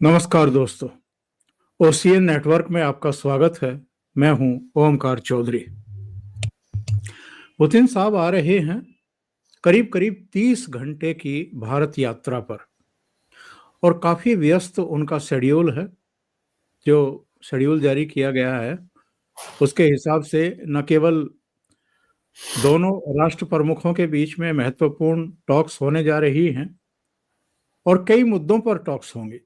नमस्कार दोस्तों। OCN network में आपका स्वागत है। मैं हूं ओमकार चौधरी। पुतिन साहब आ रहे हैं करीब करीब 30 घंटे की भारत यात्रा पर, और काफी व्यस्त उनका शेड्यूल है। जो शेड्यूल जारी किया गया है उसके हिसाब से न केवल दोनों राष्ट्र प्रमुखों के बीच में महत्वपूर्ण टॉक्स होने जा रही हैं और कई मुद्दों पर टॉक्स होंगे।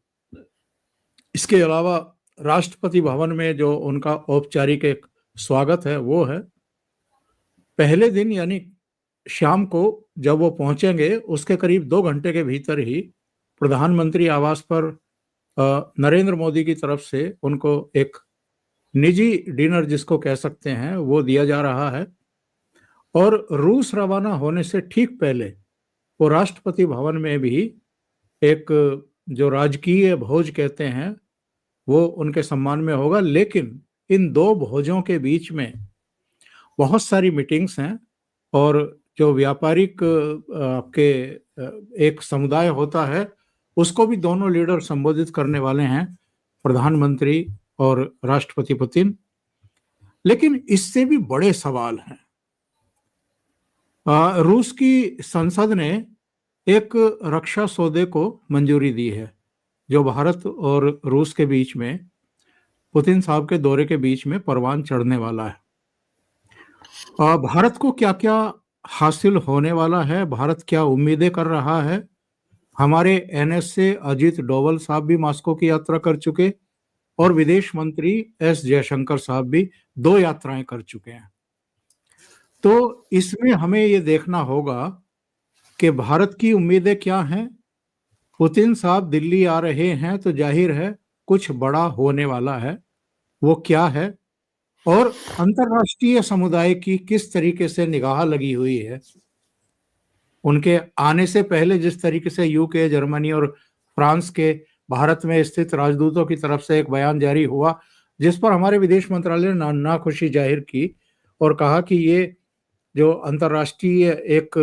इसके अलावा राष्ट्रपति भवन में जो उनका औपचारिक एक स्वागत है वो है। पहले दिन यानी शाम को जब वो पहुंचेंगे उसके करीब 2 घंटे के भीतर ही प्रधानमंत्री आवास पर नरेंद्र मोदी की तरफ से उनको एक निजी डिनर जिसको कह सकते हैं वो दिया जा रहा है। और रूस रवाना होने से ठीक पहले वो राष्ट्रपति भवन में भी एक जो राजकीय भोज कहते हैं वो उनके सम्मान में होगा। लेकिन इन दो भोजों के बीच में बहुत सारी मीटिंग्स हैं, और जो व्यापारिक आपके एक समुदाय होता है उसको भी दोनों लीडर संबोधित करने वाले हैं, प्रधानमंत्री और राष्ट्रपति पुतिन। लेकिन इससे भी बड़े सवाल हैं। रूस की संसद ने एक रक्षा सौदे को मंजूरी दी है जो भारत और रूस के बीच में पुतिन साहब के दौरे के बीच में परवान चढ़ने वाला है। भारत को क्या क्या हासिल होने वाला है, भारत क्या उम्मीदें कर रहा है। हमारे एनएस से अजीत डोवल साहब भी मॉस्को की यात्रा कर चुके और विदेश मंत्री एस जयशंकर साहब भी 2 यात्राएं कर चुके हैं। तो इसमें हमें ये देखना होगा कि भारत की उम्मीदें क्या हैं। पुतिन साहब दिल्ली आ रहे हैं तो जाहिर है कुछ बड़ा होने वाला है, वो क्या है, और अंतर्राष्ट्रीय समुदाय की किस तरीके से निगाह लगी हुई है। उनके आने से पहले जिस तरीके से यूके, जर्मनी और फ्रांस के भारत में स्थित राजदूतों की तरफ से एक बयान जारी हुआ जिस पर हमारे विदेश मंत्रालय ने नाखुशी जाहिर की और कहा कि ये जो अंतर्राष्ट्रीय एक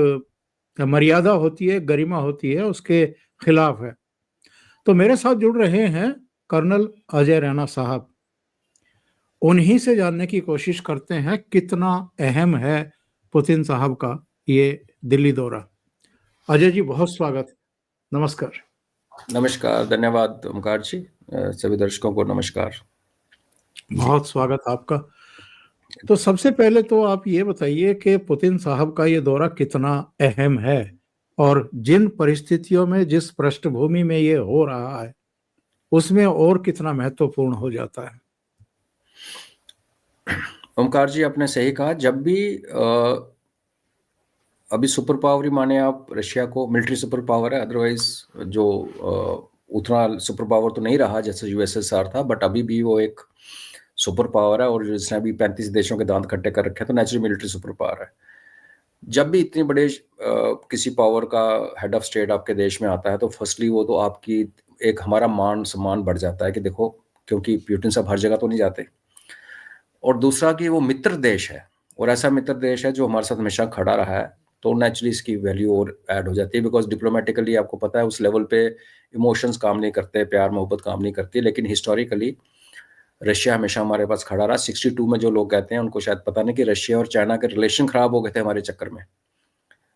मर्यादा होती है, गरिमा होती है, उसके खिलाफ है। तो मेरे साथ जुड़ रहे हैं कर्नल अजय रैना साहब। उन्हीं से जानने की कोशिश करते हैं कितना अहम है पुतिन साहब का ये दिल्ली दौरा। अजय जी, बहुत स्वागत। नमस्कार। नमस्कार, धन्यवाद ओमकार जी। सभी दर्शकों को नमस्कार। बहुत स्वागत आपका। तो सबसे पहले तो आप ये बताइए कि पुतिन साहब का ये दौरा कितना अहम है और जिन परिस्थितियों में, जिस पृष्ठभूमि में ये हो रहा है उसमें और कितना महत्वपूर्ण हो जाता है। ओमकार जी, आपने सही कहा। जब भी अभी सुपर पावर ही माने आप रशिया को, मिलिट्री सुपर पावर है, अदरवाइज जो उतना सुपर पावर तो नहीं रहा जैसे यूएसएसआर था, बट अभी भी वो एक सुपर पावर है और जिसने अभी 35 देशों के दांत खट्टे कर रखे हैं, तो नेचुरल मिलिट्री सुपर पावर है। जब भी इतनी बड़े किसी पावर का हेड ऑफ स्टेट आपके देश में आता है तो फर्स्टली वो तो आपकी एक हमारा मान सम्मान बढ़ जाता है कि देखो, क्योंकि पुतिन साहब हर जगह तो नहीं जाते, और दूसरा कि वो मित्र देश है और ऐसा मित्र देश है जो हमारे साथ हमेशा खड़ा रहा है, तो नेचुरली इसकी वैल्यू और ऐड हो जाती है। बिकॉज डिप्लोमेटिकली आपको पता है उस लेवल पे इमोशंस काम नहीं करते, प्यार मोहब्बत काम नहीं करती, लेकिन हिस्टोरिकली रशिया हमेशा हमारे पास खड़ा रहा। 62 में जो लोग कहते हैं उनको शायद पता नहीं कि रशिया और चाइना के रिलेशन खराब हो गए थे हमारे चक्कर में।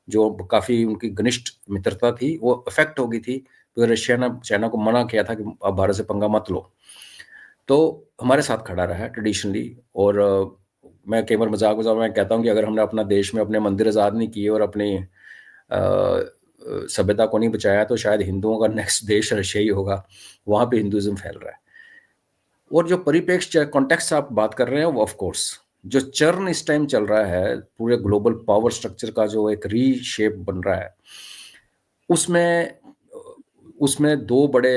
जो काफ़ी उनकी घनिष्ठ मित्रता थी वो अफेक्ट हो गई थी, तो रशिया ने चाइना को मना किया था कि आप भारत से पंगा मत लो। तो हमारे साथ खड़ा रहा है ट्रेडिशनली। और मैं कई बार मजाक में कहता हूँ कि अगर हमने अपना देश में अपने मंदिर आज़ाद नहीं किए और अपनी सभ्यता को नहीं बचाया तो शायद हिंदुओं का नेक्स्ट देश रशिया ही होगा। वहाँ पे हिंदुइज्म फैल रहा है। और जो परिप्रेक्ष्य कॉन्टेक्स्ट आप बात कर रहे हैं वो ऑफ कोर्स जो चर्न इस टाइम चल रहा है, पूरे ग्लोबल पावर स्ट्रक्चर का जो एक रीशेप बन रहा है, उसमें दो बड़े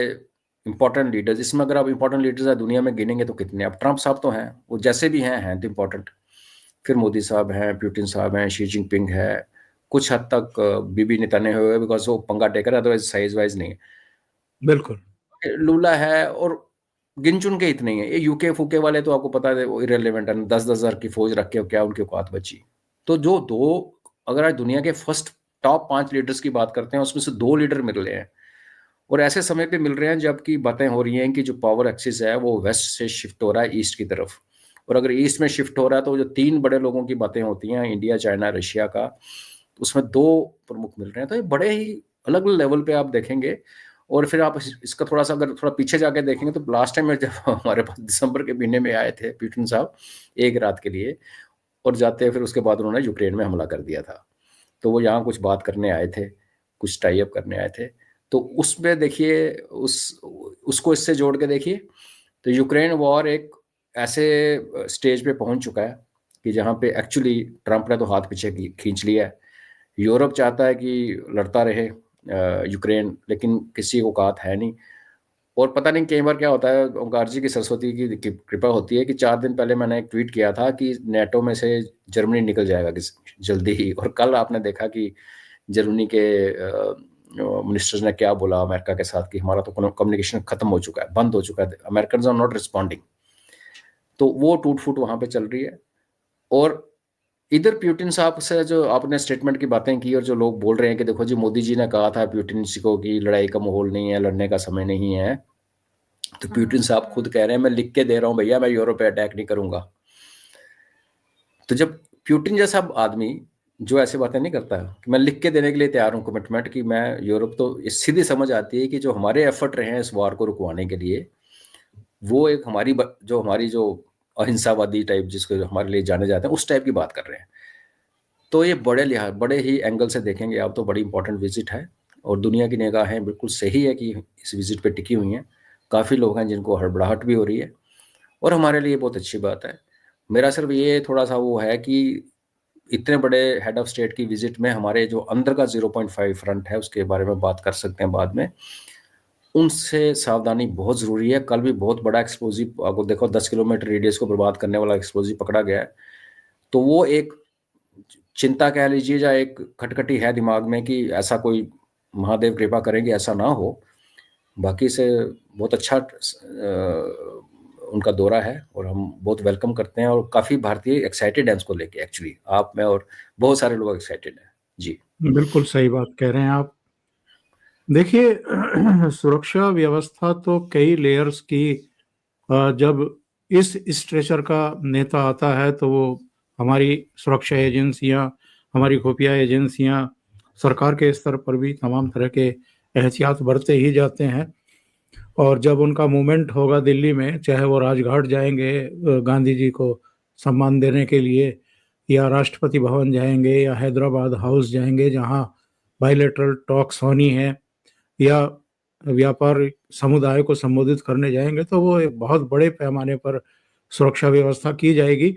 इंपॉर्टेंट लीडर्स, इसमें अगर आप इंपॉर्टेंट लीडर्स दुनिया में गिनेंगे तो कितने? अब ट्रंप साहब तो हैं, वो जैसे भी हैं तो इंपॉर्टेंट। फिर मोदी साहब हैं, पुतिन साहब हैं, शी जिनपिंग है, कुछ हद तक बीबी नेतन्याहू हुए बिकॉज वो पंगा टेकर है, अदरवाइज साइज वाइज नहीं है। बिल्कुल। लूला है और गिन चुन के इतने ही है। ये यूके फूके वाले तो आपको पता है वो इरेलीवेंट है, 10-10 हज़ार की फौज रख के क्या उनकी औकात बची। तो जो दो, अगर आज दुनिया के फर्स्ट टॉप 5 लीडर्स की बात करते हैं उसमें से 2 लीडर मिल रहे हैं, और ऐसे समय पे मिल रहे हैं जबकि बातें हो रही हैं कि जो पावर एक्सिस है वो वेस्ट से शिफ्ट हो रहा है ईस्ट की तरफ, और अगर ईस्ट में शिफ्ट हो रहा है तो जो 3 बड़े लोगों की बातें होती हैं, इंडिया, चाइना, रशिया का, तो उसमें 2 प्रमुख मिल रहे हैं। तो ये बड़े ही अलग-अलग लेवल पे आप देखेंगे। और फिर आप इसका थोड़ा-सा अगर थोड़ा पीछे जाके देखेंगे तो लास्ट टाइम में जब हमारे पास दिसंबर के महीने में आए थे पुतिन साहब 1 रात के लिए, और जाते फिर उसके बाद उन्होंने यूक्रेन में हमला कर दिया था। तो वो यहाँ कुछ बात करने आए थे, कुछ टाई अप करने आए थे। तो उसमें देखिए उसको इससे जोड़ के देखिए, तो यूक्रेन वॉर एक ऐसे स्टेज पे पहुंच चुका है कि जहाँ पे एक्चुअली ट्रंप ने तो हाथ पीछे खींच लिया है। यूरोप चाहता है कि लड़ता रहे यूक्रेन, लेकिन किसी को औकात है नहीं। और पता नहीं कई बार क्या होता है, ओंकार जी की सरस्वती की कृपा होती है कि 4 दिन पहले मैंने एक ट्वीट किया था कि नेटो में से जर्मनी निकल जाएगा जल्दी ही, और कल आपने देखा कि जर्मनी के मिनिस्टर्स ने क्या बोला अमेरिका के साथ कि हमारा तो कम्युनिकेशन खत्म हो चुका है, बंद हो चुका है, अमेरिकन आर नॉट रिस्पॉन्डिंग। तो वो टूट फूट वहां पे चल रही है। और इधर पुतिन साहब से जो आपने स्टेटमेंट की बातें की, और जो लोग बोल रहे हैं कि देखो जी मोदी जी ने कहा था पुतिन जी को कि लड़ाई का माहौल नहीं है, लड़ने का समय नहीं है, तो पुतिन साहब खुद कह रहे हैं मैं लिख के दे रहा हूं भैया, मैं यूरोप पे अटैक नहीं करूंगा। तो जब पुतिन जैसा आदमी जो ऐसी बातें नहीं करता कि मैं लिख के देने के लिए तैयार हूं कमिटमेंट कि मैं यूरोप, तो इस सीधी समझ आती है कि जो हमारे एफर्ट रहे हैं इस वार को रुकवाने के लिए, वो एक हमारी जो अहिंसावादी टाइप जिसको हमारे लिए जाने जाते हैं उस टाइप की बात कर रहे हैं। तो ये बड़े ही एंगल से देखेंगे आप तो बड़ी इंपॉर्टेंट विजिट है, और दुनिया की निगाहें बिल्कुल सही है कि इस विजिट पे टिकी हुई हैं। काफ़ी लोग हैं जिनको हड़बड़ाहट भी हो रही है, और हमारे लिए बहुत अच्छी बात है। मेरा सिर्फ ये थोड़ा सा वो है कि इतने बड़े हेड ऑफ स्टेट की विजिट में हमारे जो अंदर का 0.5 फ्रंट है उसके बारे में बात कर सकते हैं बाद में, उनसे सावधानी बहुत ज़रूरी है। कल भी बहुत बड़ा एक्सप्लोजिव, आपको देखो 10 किलोमीटर रेडियस को बर्बाद करने वाला एक्सप्लोजिव पकड़ा गया है। तो वो एक चिंता कह लीजिए या एक खटखटी है दिमाग में कि ऐसा कोई महादेव कृपा करेंगे ऐसा ना हो। बाकी से बहुत अच्छा उनका दौरा है, और हम बहुत वेलकम करते हैं, और काफ़ी भारतीय एक्साइटेड हैं इसको लेके। एक्चुअली आप, मैं और बहुत सारे लोग एक्साइटेड हैं जी। बिल्कुल सही बात कह रहे हैं आप। देखिए, सुरक्षा व्यवस्था तो कई लेयर्स की, जब इस स्ट्रेचर का नेता आता है तो वो हमारी सुरक्षा एजेंसियां, हमारी खुफिया एजेंसियां, सरकार के स्तर पर भी तमाम तरह के एहतियात बरते ही जाते हैं। और जब उनका मूवमेंट होगा दिल्ली में, चाहे वो राजघाट जाएंगे गांधी जी को सम्मान देने के लिए, या राष्ट्रपति भवन जाएंगे, या हैदराबाद हाउस जाएंगे जहां बायलैटरल टॉक्स होनी है, या व्यापार समुदाय को संबोधित करने जाएंगे, तो वो एक बहुत बड़े पैमाने पर सुरक्षा व्यवस्था की जाएगी।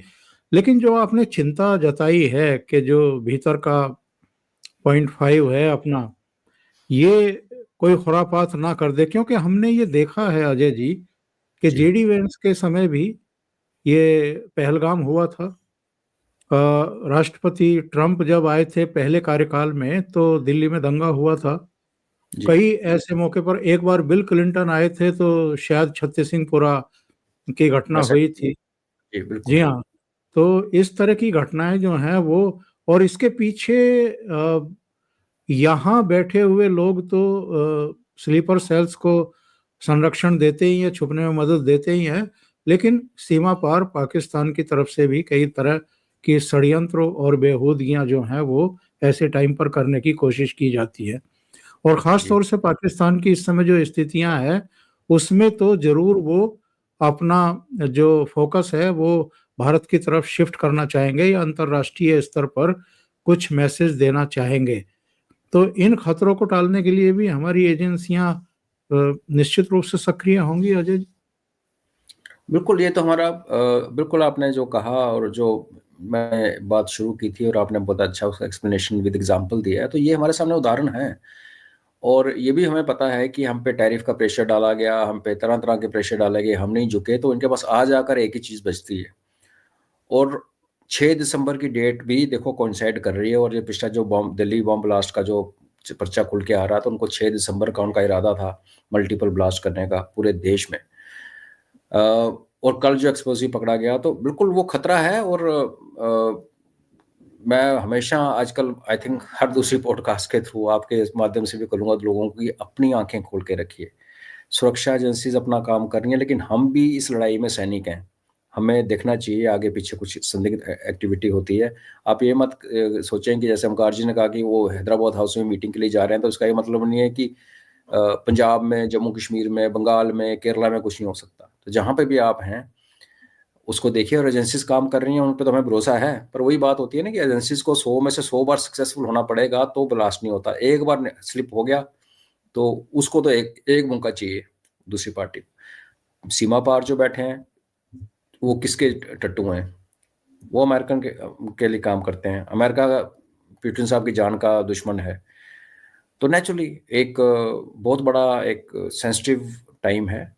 लेकिन जो आपने चिंता जताई है कि जो भीतर का 0.5 है अपना, ये कोई खुरापात ना कर दे, क्योंकि हमने ये देखा है अजय जी कि जी जेडी वेंस के समय भी ये पहलगाम हुआ था। राष्ट्रपति ट्रंप जब आए थे पहले कार्यकाल में तो दिल्ली में दंगा हुआ था। जी कई ऐसे मौके पर, एक बार बिल क्लिंटन आए थे तो शायद छत्तीस सिंहपुरा की घटना वैसे हुई थी। जी जी बिल्कुल। हाँ। तो इस तरह की घटनाएं जो हैं वो, और इसके पीछे यहाँ बैठे हुए लोग तो स्लीपर सेल्स को संरक्षण देते ही हैं, छुपने में मदद देते ही हैं, लेकिन सीमा पार पाकिस्तान की तरफ से भी कई तरह की षड्यंत्र और बेहूदगियां जो हैं वो ऐसे टाइम पर करने की कोशिश की जाती है। और ख़ास जी तौर से पाकिस्तान की इस समय जो स्थितियां हैं, उसमें तो ज़रूर वो अपना जो फ़ोकस है वो भारत की तरफ शिफ्ट करना चाहेंगे, या अंतर्राष्ट्रीय स्तर पर कुछ मैसेज देना चाहेंगे। तो इन खतरों को टालने के लिए भी हमारी एजेंसियां निश्चित रूप से सक्रिय होंगी अजय जी। बिल्कुल, ये तो हमारा बिल्कुल आपने जो कहा और जो मैं बात शुरू की थी और आपने बहुत अच्छा उसका एक्सप्लेनेशन विद एग्जांपल दिया है, तो ये हमारे सामने उदाहरण है। और ये भी हमें पता है कि हम पे टैरिफ का प्रेशर डाला गया, हम पे तरह-तरह के प्रेशर डाले गए, हम नहीं झुके, तो इनके पास आ जाकर एक ही चीज़ बचती है। और 6 दिसंबर की डेट भी देखो कोइंसाइड कर रही है, और ये पिछला जो बॉम्ब, दिल्ली बॉम्ब ब्लास्ट का जो पर्चा खुल के आ रहा था, उनको 6 दिसंबर का उनका इरादा था मल्टीपल ब्लास्ट करने का पूरे देश में। और कल जो एक्सप्लोसिव पकड़ा गया, तो बिल्कुल वो खतरा है। और मैं हमेशा आजकल आई थिंक हर दूसरी पॉडकास्ट के थ्रू आपके इस माध्यम से भी करूँगा, लोगों की अपनी आंखें खोल के रखिए। सुरक्षा एजेंसीज अपना काम कर रही हैं, लेकिन हम भी इस लड़ाई में सैनिक हैं। हमें देखना चाहिए आगे पीछे कुछ संदिग्ध एक्टिविटी होती है। आप ये मत सोचें कि जैसे ओमकार जी ने कहा कि वो हैदराबाद हाउस में मीटिंग के लिए जा रहे हैं, तो उसका ये मतलब नहीं है कि पंजाब में, जम्मू कश्मीर में, बंगाल में, केरला में कुछ नहीं हो सकता। तो जहाँ पे भी आप हैं उसको देखिए, और एजेंसीज काम कर रही हैं उन पर तो हमें भरोसा है। पर वही बात होती है ना कि एजेंसीज को 100 में से 100 बार सक्सेसफुल होना पड़ेगा तो ब्लास्ट नहीं होता। एक बार स्लिप हो गया तो उसको तो एक मौका चाहिए दूसरी पार्टी। सीमा पार जो बैठे हैं वो किसके टट्टू हैं? वो अमेरिकन के लिए काम करते हैं। अमेरिका पुतिन साहब की जान का दुश्मन है। तो नेचुरली एक बहुत बड़ा एक सेंसिटिव टाइम है।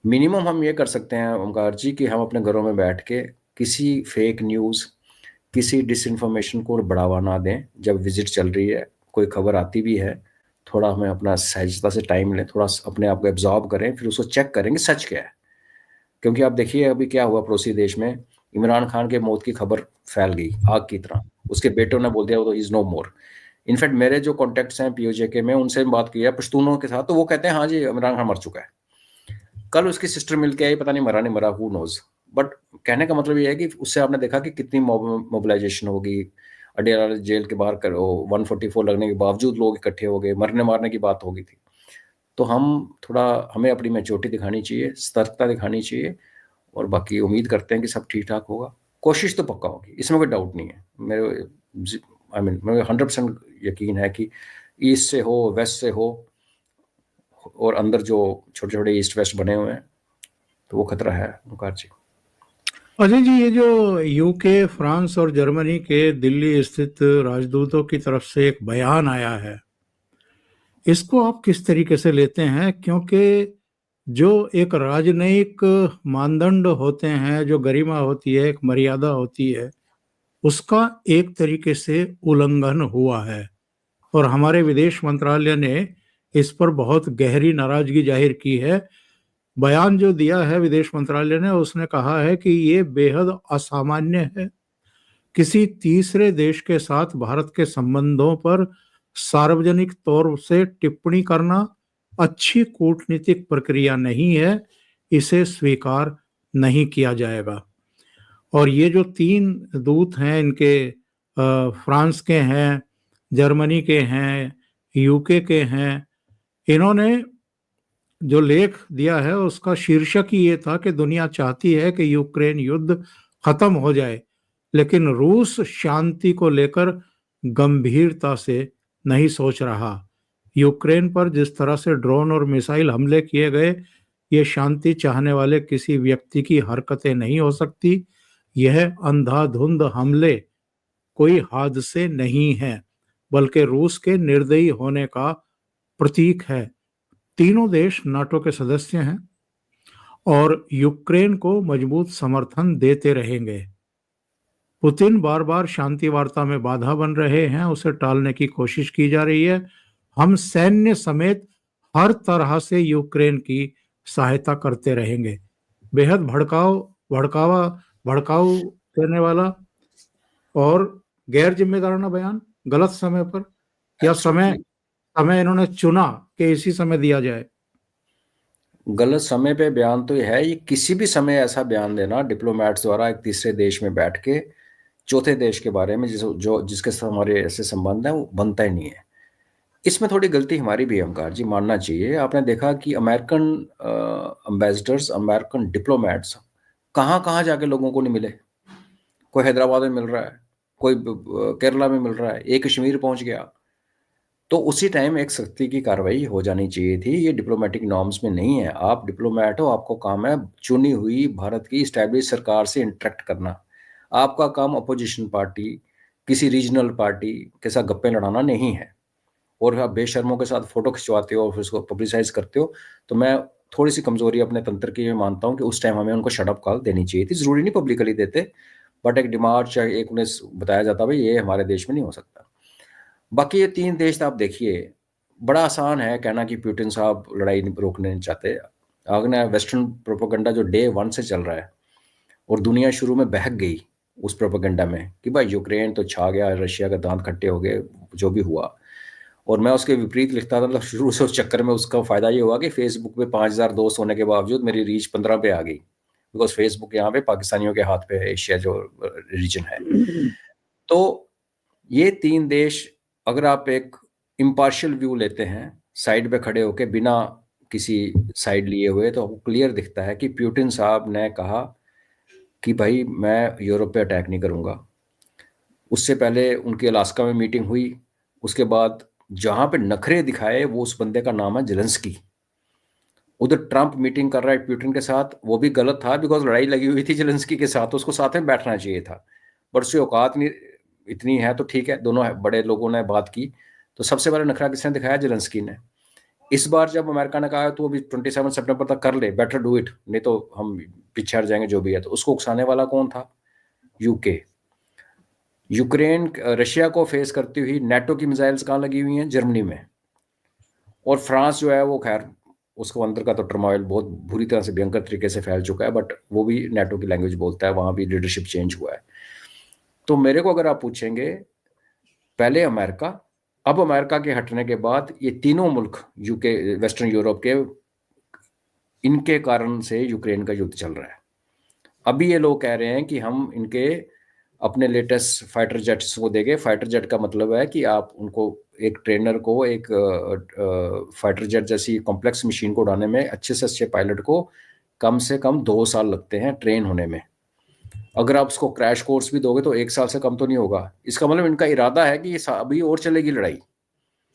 मिनिमम हम ये कर सकते हैं ओमकार जी कि हम अपने घरों में बैठ के किसी फेक न्यूज़, किसी डिसइंफॉर्मेशन को बढ़ावा ना दें। जब विजिट चल रही है, कोई खबर आती भी है, थोड़ा हमें अपना सहजता से टाइम लें, थोड़ा अपने आप को एब्जॉर्ब करें, फिर उसको चेक करेंगे सच क्या है। क्योंकि आप देखिए अभी क्या हुआ पड़ोसी देश में, इमरान खान के मौत की खबर फैल गई आग की तरह। उसके बेटों ने बोल दिया वो तो इज नो मोर। इनफैक्ट मेरे जो कॉन्टेक्ट्स हैं पीओजे में, उनसे बात की है पश्तूनों के साथ, तो वो कहते हैं हाँ जी इमरान खान मर चुका है। कल उसकी सिस्टर मिल के आई, पता नहीं मरा नहीं मरा, हु नोज। बट कहने का मतलब ये है कि उससे आपने देखा कि कितनी मोबिलाइजेशन होगी। अडेरा जेल के बाहर करो 144 लगने के बावजूद लोग इकट्ठे हो गए, मरने मारने की बात हो गई थी। तो हमें अपनी मैच्योरिटी दिखानी चाहिए, सतर्कता दिखानी चाहिए, और बाकी उम्मीद करते हैं कि सब ठीक ठाक होगा। कोशिश तो पक्का होगी, इसमें कोई डाउट नहीं है। मेरे 100% यकीन है कि ईस्ट से हो, वेस्ट से हो, और अंदर जो छोटे छोटे ईस्ट वेस्ट बने हुए हैं, तो वो खतरा है ओंकार जी। अजय जी, ये जो यूके, फ्रांस और जर्मनी के दिल्ली स्थित राजदूतों की तरफ से एक बयान आया है, इसको आप किस तरीके से लेते हैं? क्योंकि जो एक राजनयिक मानदंड होते हैं, जो गरिमा होती है, एक मर्यादा होती है, उसका एक तरीके से उल्लंघन हुआ है। और हमारे विदेश मंत्रालय ने इस पर बहुत गहरी नाराजगी जाहिर की है। बयान जो दिया है विदेश मंत्रालय ने, उसने कहा है कि ये बेहद असामान्य है। किसी तीसरे देश के साथ भारत के संबंधों पर सार्वजनिक तौर से टिप्पणी करना अच्छी कूटनीतिक प्रक्रिया नहीं है, इसे स्वीकार नहीं किया जाएगा। और ये जो 3 दूत हैं, इनके फ्रांस के हैं, जर्मनी के हैं, यूके के हैं, इन्होंने जो लेख दिया है उसका शीर्षक ही ये था कि दुनिया चाहती है कि यूक्रेन युद्ध खत्म हो जाए, लेकिन रूस शांति को लेकर गंभीरता से नहीं सोच रहा। यूक्रेन पर जिस तरह से ड्रोन और मिसाइल हमले किए गए, ये शांति चाहने वाले किसी व्यक्ति की हरकतें नहीं हो सकती। यह अंधाधुंध हमले कोई हादसे नहीं हैं, बल्कि रूस के निर्दयी होने का प्रतीक है। तीनों देश नाटो के सदस्य हैं और यूक्रेन को मजबूत समर्थन देते रहेंगे। पुतिन बार बार शांति वार्ता में बाधा बन रहे हैं, उसे टालने की कोशिश की जा रही है। हम सैन्य समेत हर तरह से यूक्रेन की सहायता करते रहेंगे। बेहद भड़काऊ करने वाला और गैर जिम्मेदाराना बयान, गलत समय पर, या समय एब्सोल्युटली समय इन्होंने चुना कि इसी समय दिया जाए। गलत समय पे बयान तो ये है, ये किसी भी समय ऐसा बयान देना डिप्लोमेट्स द्वारा एक तीसरे देश में बैठ के चौथे देश के बारे में जिसके साथ हमारे ऐसे संबंध हैं, वो बनता ही नहीं है। इसमें थोड़ी गलती हमारी भी है ओमकार जी, मानना चाहिए। आपने देखा कि अमेरिकन एम्बेसडर्स, अमेरिकन डिप्लोमेट्स कहाँ कहाँ जाके लोगों को नहीं मिले। कोई हैदराबाद में मिल रहा है, कोई केरला में मिल रहा है, एक कश्मीर पहुंच गया। तो उसी टाइम एक सख्ती की कार्रवाई हो जानी चाहिए थी। ये डिप्लोमेटिक नॉर्म्स में नहीं है। आप डिप्लोमेट हो, आपको काम है चुनी हुई भारत की स्टैब्लिश सरकार से इंटरेक्ट करना। आपका काम अपोजिशन पार्टी, किसी रीजनल पार्टी के साथ गप्पे लड़ाना नहीं है। और आप बेशर्मों के साथ फोटो खिंचवाते हो और फिर उसको पब्लिसाइज करते हो, तो मैं थोड़ी सी कमजोरी अपने तंत्र की मानता हूँ कि उस टाइम हमें उनको शट अप कॉल देनी चाहिए थी। जरूरी नहीं पब्लिकली देते, बट एक डिमार्च, एक उन्हें बताया जाता भाई ये हमारे देश में नहीं हो सकता। बाकी ये 3 देश आप देखिए, बड़ा आसान है कहना कि पुतिन साहब लड़ाई रोकने नहीं चाहते। अगला वेस्टर्न प्रोपेगेंडा जो डे 1 से चल रहा है, और दुनिया शुरू में बहक गई उस प्रोपेगेंडा में कि भाई यूक्रेन तो छा गया, रशिया का दांत खट्टे हो गए, जो भी हुआ। और मैं उसके विपरीत लिखता था, मतलब शुरू से उस चक्कर में उसका फ़ायदा ये हुआ कि फेसबुक पे 5,000 दोस्त होने के बावजूद मेरी रीच 15 पे आ गई, बिकॉज फेसबुक यहाँ पे पाकिस्तानियों के हाथ पे है, एशिया जो रीजन है। तो ये 3 देश, अगर आप एक इम्पार्शियल व्यू लेते हैं, साइड पे खड़े होके बिना किसी साइड लिए हुए, तो आपको क्लियर दिखता है कि पुतिन साहब ने कहा कि भाई मैं यूरोप पे अटैक नहीं करूंगा। उससे पहले उनकी अलास्का में मीटिंग हुई, उसके बाद जहां पे नखरे दिखाए वो उस बंदे का नाम है जेलेंस्की। उधर ट्रंप मीटिंग कर रहा है पुतिन के साथ, वो भी गलत था बिकॉज लड़ाई लगी हुई थी जेलेंस्की के साथ, तो उसको साथ में बैठना चाहिए था। पर उसकी औकात नहीं इतनी है, तो ठीक है, दोनों बड़े लोगों ने बात की। तो सबसे पहले नखरा किसने दिखाया? जेलेंस्की ने। इस बार जब अमेरिका ने कहा तो अभी 27 सितंबर तक कर ले, बेटर डू इट, नहीं तो हम पीछे हट जाएंगे जो भी है, तो उसको उकसाने वाला कौन था? यूके। यूक्रेन रशिया को फेस करती हुई नेटो की मिसाइल्स कहाँ लगी हुई हैं? जर्मनी में। और फ्रांस जो है वो खैर, उसको अंदर का तो टर्मोइल बहुत बुरी तरह से भयंकर तरीके से फैल चुका है, बट वो भी नेटो की लैंग्वेज बोलता है, वहाँ भी लीडरशिप चेंज हुआ है। तो मेरे को अगर आप पूछेंगे, पहले अमेरिका, अब अमेरिका के हटने के बाद ये तीनों मुल्क यूके, वेस्टर्न यूरोप के, इनके कारण से यूक्रेन का युद्ध चल रहा है। अभी ये लोग कह रहे हैं कि हम इनके अपने लेटेस्ट फाइटर जेट्स को देंगे। फाइटर जेट का मतलब है कि आप उनको, एक ट्रेनर को, एक फाइटर जेट जैसी कॉम्प्लेक्स मशीन को उड़ाने में अच्छे से अच्छे पायलट को कम से कम 2 साल लगते हैं ट्रेन होने में। अगर आप उसको क्रैश कोर्स भी दोगे तो 1 साल से कम तो नहीं होगा। इसका मतलब इनका इरादा है कि ये अभी और चलेगी लड़ाई।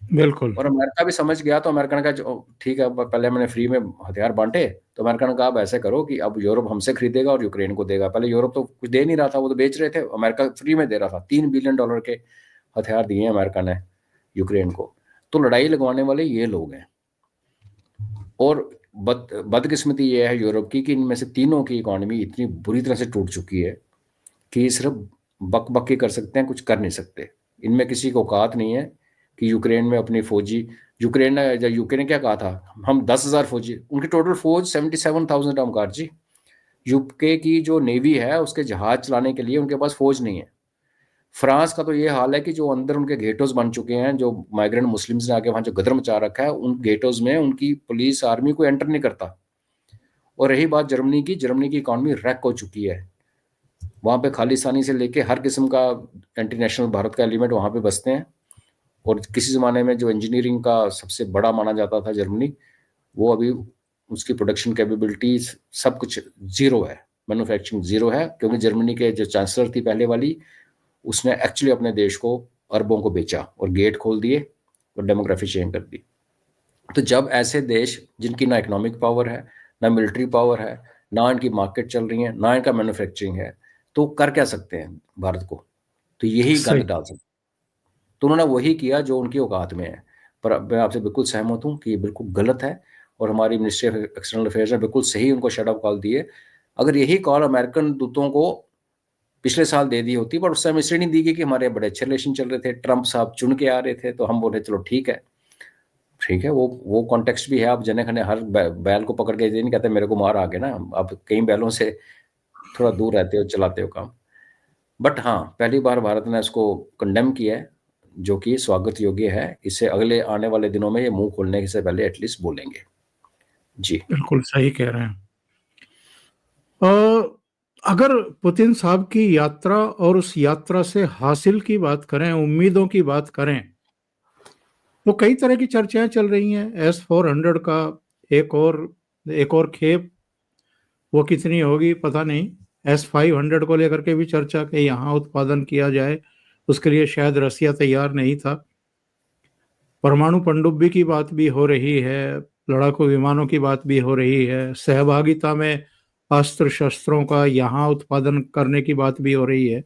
बिल्कुल। और अमेरिका भी समझ गया, तो अमेरिका ने कहा ठीक है, पहले मैंने फ्री में हथियार बांटे, तो अमेरिका ने कहा अब ऐसे करो कि अब यूरोप हमसे खरीदेगा और यूक्रेन को देगा। पहले यूरोप तो कुछ दे नहीं रहा था, वो तो बेच रहे थे, अमेरिका फ्री में दे रहा था। $3 बिलियन के हथियार दिए अमेरिका ने यूक्रेन को। तो लड़ाई लगवाने वाले ये लोग हैं। और बदकिस्मती ये है यूरोप की कि इनमें से तीनों की इकोनॉमी इतनी बुरी तरह से टूट चुकी है कि सिर्फ बक बक के कर सकते हैं, कुछ कर नहीं सकते। इनमें किसी को औकात नहीं है कि यूक्रेन में अपनी फौजी, यूक्रेन ने, यूके ने क्या कहा था, हम 10,000 फौजी, उनकी टोटल फौज 77,000 ओमकार जी। यूके की जो नेवी है उसके जहाज चलाने के लिए उनके पास फौज नहीं है। फ्रांस का तो ये हाल है कि जो अंदर उनके गेटोज बन चुके हैं, जो माइग्रेंट मुस्लिम्स ने आके वहां जो गदर मचा रखा है, उन गेटोज में उनकी पुलिस आर्मी को एंटर नहीं करता। और रही बात जर्मनी की, जर्मनी की इकॉनमी रैक हो चुकी है। वहाँ पे खालिस्तानी से लेके हर किस्म का एंटी नेशनल भारत का एलिमेंट वहाँ पे बसते हैं। और किसी ज़माने में जो इंजीनियरिंग का सबसे बड़ा माना जाता था जर्मनी, वो अभी उसकी प्रोडक्शन कैपेबिलिटीज सब कुछ ज़ीरो है, मैन्युफैक्चरिंग ज़ीरो है, क्योंकि जर्मनी के जो चांसलर थी पहले वाली, उसने एक्चुअली अपने देश को अरबों को बेचा और गेट खोल दिए और डेमोग्राफी चेंज कर दी। तो जब ऐसे देश जिनकी ना इकोनॉमिक पावर है, ना मिलिट्री पावर है, ना इनकी मार्केट चल रही है, ना इनका मैन्युफैक्चरिंग है, तो कर क्या सकते हैं भारत को? तो यही गंद सही। डाल सकते। तो उन्होंने वही किया जो उनकी औकात में है। पर मैं आपसे बिल्कुल सहमत हूँ कि ये बिल्कुल गलत है, और हमारी मिनिस्ट्री ऑफ एक्सटर्नल अफेयर्स ने बिल्कुल सही उनको शट अप कॉल दिए। अगर यही कॉल अमेरिकन दूतों को पिछले साल दे दी होती, पर उस समय इसलिए नहीं दी गई कि हमारे बड़े अच्छे रिलेशन चल रहे थे, ट्रंप साहब चुन के आ रहे थे, तो हम बोले चलो ठीक है, ठीक है। वो कॉन्टेक्स्ट भी है। आप जने खने हर बैल को पकड़ के ये नहीं कहते मेरे को मार आ गए ना, आप कई बैलों से थोड़ा दूर रहते हो, चलाते हो काम। बट हाँ, पहली बार भारत ने इसको कंडेम किया है, जो कि स्वागत योग्य है। इससे अगले आने वाले दिनों में ये मुंह खोलने से पहले एटलीस्ट बोलेंगे। जी। बिल्कुल सही कह रहे हैं। अगर पुतिन साहब की यात्रा और उस यात्रा से हासिल की बात करें, उम्मीदों की बात करें, तो कई तरह की चर्चाएं चल रही हैं। S-400 का एक और खेप, वो कितनी होगी पता नहीं। S-500 को लेकर के भी चर्चा कि यहाँ उत्पादन किया जाए, उसके लिए शायद रसिया तैयार नहीं था। परमाणु पनडुब्बी की बात भी हो रही है, लड़ाकू विमानों की बात भी हो रही है, सहभागिता में अस्त्र शस्त्रों का यहाँ उत्पादन करने की बात भी हो रही है।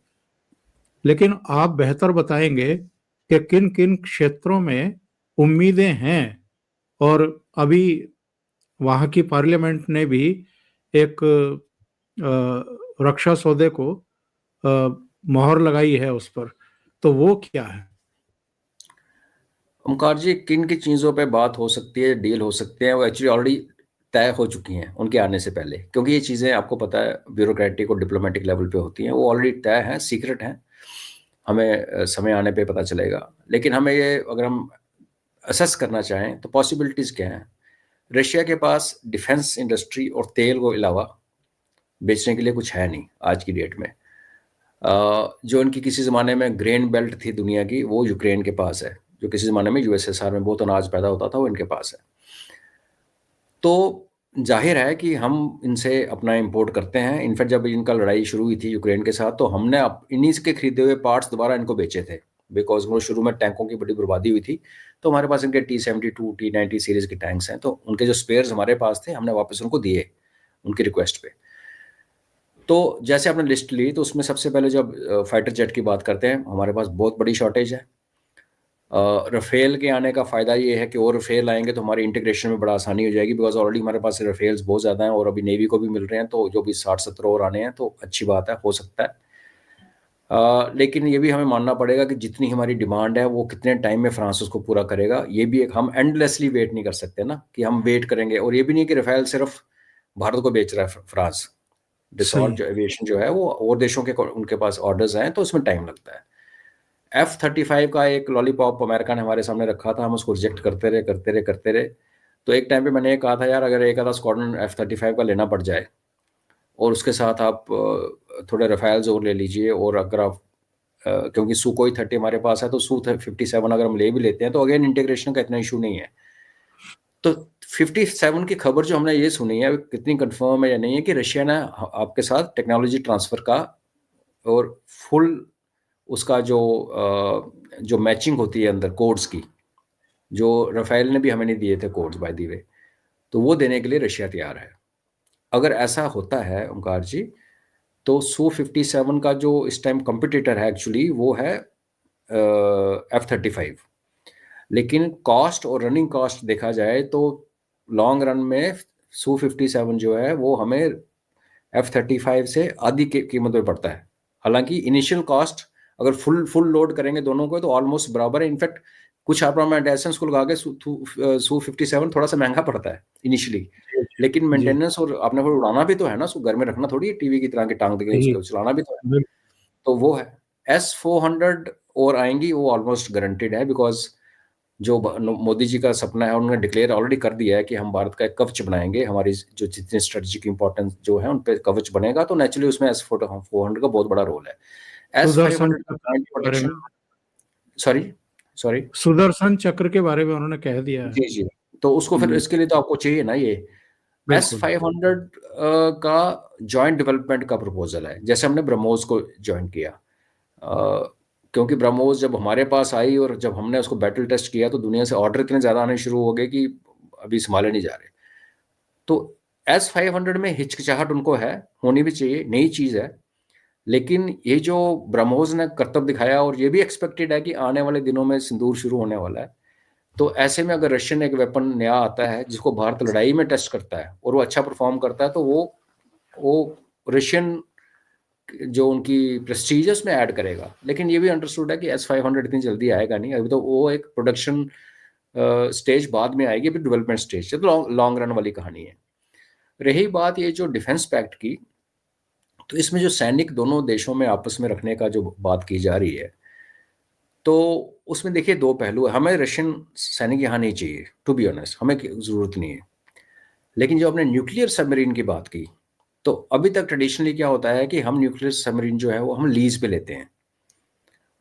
लेकिन आप बेहतर बताएंगे कि किन किन क्षेत्रों में उम्मीदें हैं। और अभी वहाँ की पार्लियामेंट ने भी एक रक्षा सौदे को मोहर लगाई है उस पर, तो वो क्या है? ओमकार जी, किन की चीज़ों पे बात हो सकती है, डील हो सकते हैं, वो एक्चुअली ऑलरेडी तय हो चुकी हैं उनके आने से पहले, क्योंकि ये चीज़ें आपको पता है ब्यूरोक्रेटिक और डिप्लोमेटिक लेवल पे होती हैं, वो ऑलरेडी तय हैं, सीक्रेट हैं, हमें समय आने पे पता चलेगा। लेकिन हमें ये अगर हम असेस करना चाहें तो पॉसिबिलिटीज़ क्या हैं? रशिया के पास डिफेंस इंडस्ट्री और तेल को अलावा बेचने के लिए कुछ है नहीं आज की डेट में। जो इनकी किसी ज़माने में ग्रेन बेल्ट थी दुनिया की, वो यूक्रेन के पास है। जो किसी ज़माने में यूएसएसआर में बहुत अनाज पैदा होता था, वो इनके पास है। तो ज़ाहिर है कि हम इनसे अपना इंपोर्ट करते हैं। इनफैक्ट जब इनका लड़ाई शुरू हुई थी यूक्रेन के साथ, तो हमने इन्हीं के खरीदे हुए पार्ट्स दोबारा इनको बेचे थे, बिकॉज वो शुरू में टैंकों की बड़ी बर्बादी हुई थी। तो हमारे पास इनके T-72 T-90 सीरीज़ के टैंक्स हैं, तो उनके जो स्पेयर्स हमारे पास थे, हमने वापस उनको दिए उनकी रिक्वेस्ट पे। तो जैसे आपने लिस्ट ली, तो उसमें सबसे पहले जब फाइटर जेट की बात करते हैं, हमारे पास बहुत बड़ी शॉर्टेज है। रफेल के आने का फ़ायदा ये है कि और रफेल आएंगे तो हमारी इंटीग्रेशन में बड़ा आसानी हो जाएगी, बिकॉज ऑलरेडी हमारे पास रफेल्स बहुत ज़्यादा हैं और अभी नेवी को भी मिल रहे हैं, तो जो भी 60-70 और आने हैं तो अच्छी बात है, हो सकता है। लेकिन ये भी हमें मानना पड़ेगा कि जितनी हमारी डिमांड है वो कितने टाइम में फ्रांस उसको पूरा करेगा। ये भी एक, हम एंडलेसली वेट नहीं कर सकते ना कि हम वेट करेंगे। और ये भी नहीं कि रफेल सिर्फ भारत को बेच रहा है फ्रांस, डिसॉल्ट सही। जो एविएशन जो है वो और देशों के उनके पास ऑर्डर्स हैं, तो उसमें टाइम लगता है। F-35 का एक लॉलीपॉप अमेरिका ने हमारे सामने रखा था, हम उसको रिजेक्ट करते रहे। तो एक टाइम पे मैंने ये कहा था, यार अगर एक आधा स्क्वाड्रन F-35 का लेना पड़ जाए और उसके साथ आप थोड़े रफेल्स और ले लीजिए, और अगर आप क्योंकि सुकोई 30 हमारे पास है, तो Su-57 अगर हम ले भी लेते हैं तो अगेन इंटीग्रेशन का इतना इशू नहीं है। तो 57 की खबर जो हमने ये सुनी है, कितनी कंफर्म है या नहीं है कि रशिया ने आपके साथ टेक्नोलॉजी ट्रांसफर का और फुल उसका जो मैचिंग होती है अंदर कोड्स की, जो रफेल ने भी हमें नहीं दिए थे कोड्स बाय द वे, तो वो देने के लिए रशिया तैयार है। अगर ऐसा होता है ओंकार जी, तो Su-57 का जो इस टाइम कंपटीटर है एक्चुअली वो है F-35। लेकिन कॉस्ट और रनिंग कॉस्ट देखा जाए तो लॉन्ग रन में Su-57 जो है वो हमें F-35 से आधी कीमत में पड़ता है। हालांकि इनिशियल कॉस्ट अगर फुल लोड करेंगे दोनों को तो ऑलमोस्ट बराबर है। इनफैक्ट कुछ आर्मामेंट एसेंस को लगा के Su-57 थोड़ा सा महंगा पड़ता है इनिशियली, लेकिन जी। मेंटेनेंस और आपने को उड़ाना भी तो है ना, उसको घर में रखना थोड़ी है टीवी की तरह के टांग देंगे, सही। उसको चलाना भी तो है। बिल्कुल। तो वो है S-400 और आएंगी, वो ऑलमोस्ट गारंटेड है, बिकॉज जो मोदी जी का सपना है उन्होंने डिक्लेयर ऑलरेडी कर दिया है कि हम भारत का एक कवच बनाएंगे, हमारी जो जितने स्ट्रेटेजिक इंपॉर्टेंस जो है उन पे कवच बनेगा, तो नेचुरली उसमें S-400 का बहुत बड़ा रोल है। सुदर्शन S-500 चक्र के बारे प्रोटेक्शन, में सॉरी सॉरी सुदर्शन चक्र के बारे में उन्होंने कह दिया है। जी जी, तो उसको फिर इसके लिए तो आपको चाहिए ना ये बिल्कुल। S-500 का जॉइंट डेवलपमेंट का प्रपोजल है, जैसे हमने ब्रह्मोस को ज्वाइन किया। क्योंकि ब्रह्मोस जब हमारे पास आई और जब हमने उसको बैटल टेस्ट किया तो दुनिया से ऑर्डर इतने ज़्यादा आने शुरू हो गए कि अभी संभाले नहीं जा रहे। तो S-500 में हिचकिचाहट उनको है, होनी भी चाहिए, नई चीज़ है। लेकिन ये जो ब्रह्मोस ने करतब दिखाया, और ये भी एक्सपेक्टेड है कि आने वाले दिनों में सिंदूर शुरू होने वाला है, तो ऐसे में अगर रशियन एक वेपन नया आता है जिसको भारत लड़ाई में टेस्ट करता है और वो अच्छा परफॉर्म करता है, तो वो रशियन जो उनकी प्रेस्टीज है उसमें ऐड करेगा। लेकिन ये भी अंडरस्टूड है कि S-500 इतनी जल्दी आएगा नहीं, अभी तो वो एक प्रोडक्शन स्टेज बाद में आएगी, फिर डेवलपमेंट स्टेज, तो लॉन्ग रन वाली कहानी है। रही बात ये जो डिफेंस पैक्ट की, तो इसमें जो सैनिक दोनों देशों में आपस में रखने का जो बात की जा रही है, तो उसमें देखिए दो पहलू है। हमें रशियन सैनिक यहाँ नहीं चाहिए, टू बी ऑनेस्ट, हमें ज़रूरत नहीं है। लेकिन जो आपने न्यूक्लियर सबमरीन की बात की, तो अभी तक ट्रेडिशनली क्या होता है कि हम न्यूक्लियर सबमरीन जो है वो हम लीज पे लेते हैं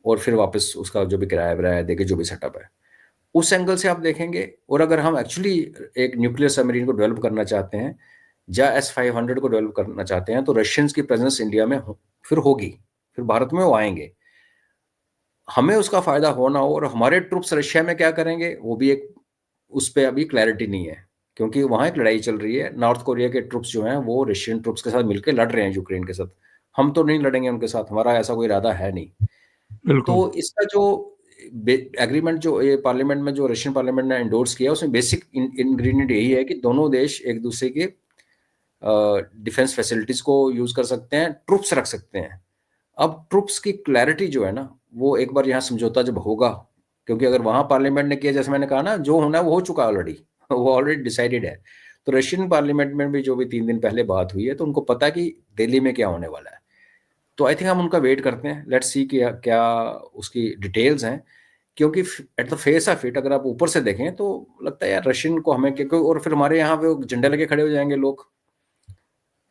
और फिर वापस उसका जो भी किराया विराया देके जो भी सेटअप है, उस एंगल से आप देखेंगे। और अगर हम एक्चुअली एक न्यूक्लियर सबमरीन को डेवलप करना चाहते हैं या S-500 को डेवलप करना चाहते हैं, तो रशियंस की प्रेजेंस इंडिया में फिर होगी, फिर भारत में वो आएंगे। हमें उसका फायदा हो ना हो, और हमारे ट्रुप्स रशिया में क्या करेंगे वो भी एक, उस पर अभी क्लैरिटी नहीं है, क्योंकि वहाँ एक लड़ाई चल रही है। नॉर्थ कोरिया के ट्रुप्स जो हैं वो रशियन ट्रुप्स के साथ मिलकर लड़ रहे हैं यूक्रेन के साथ। हम तो नहीं लड़ेंगे उनके साथ, हमारा ऐसा कोई इरादा है नहीं। बिल्कुल। तो इसका जो एग्रीमेंट जो ये पार्लियामेंट में जो रशियन पार्लियामेंट ने एंडोर्स किया, उसमें बेसिक इंग्रेडिएंट यही है कि दोनों देश एक दूसरे के डिफेंस फैसिलिटीज को यूज कर सकते हैं, ट्रुप्स रख सकते हैं। अब ट्रुप्स की क्लैरिटी जो है ना, वो एक बार यहाँ समझौता जब होगा, क्योंकि अगर वहां पार्लियामेंट ने किया, जैसे मैंने कहा ना, जो होना है वो हो चुका ऑलरेडी वो ऑलरेडी डिसाइडेड है। तो रशियन पार्लियामेंट में भी जो भी 3 दिन पहले बात हुई है, तो उनको पता है कि दिल्ली में क्या होने वाला है। तो आई थिंक हम उनका वेट करते हैं, लेट्स सी क्या क्या उसकी डिटेल्स हैं, क्योंकि at the face of it अगर आप ऊपर से देखें तो लगता है यार रशियन को हमें, क्योंकि और फिर हमारे यहाँ पे झंडे लगे खड़े हो जाएंगे लोग।